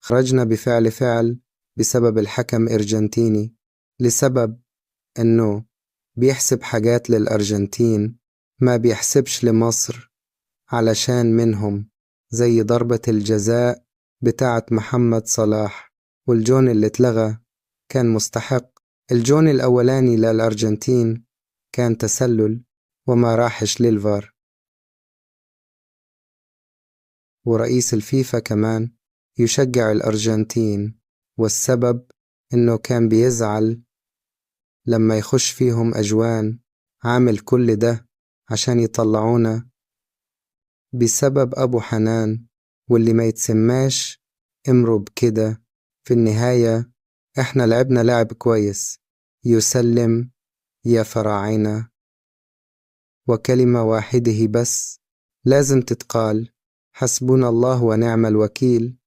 خرجنا بفعل بسبب الحكم أرجنتيني، لسبب إنه بيحسب حاجات للأرجنتين ما بيحسبش لمصر، علشان منهم زي ضربة الجزاء بتاعت محمد صلاح، والجون اللي اتلغى كان مستحق. الجون الأولاني للأرجنتين كان تسلل وما راحش للفار. ورئيس الفيفا كمان يشجع الأرجنتين، والسبب إنه كان بيزعل لما يخش فيهم أجوان، عامل كل ده عشان يطلعونا بسبب أبو حنان، واللي ما يتسماش امروا بكده. في النهاية احنا لعبنا لعب كويس، يسلم يا فراعنة. وكلمة واحده بس لازم تتقال: حسبنا الله ونعم الوكيل.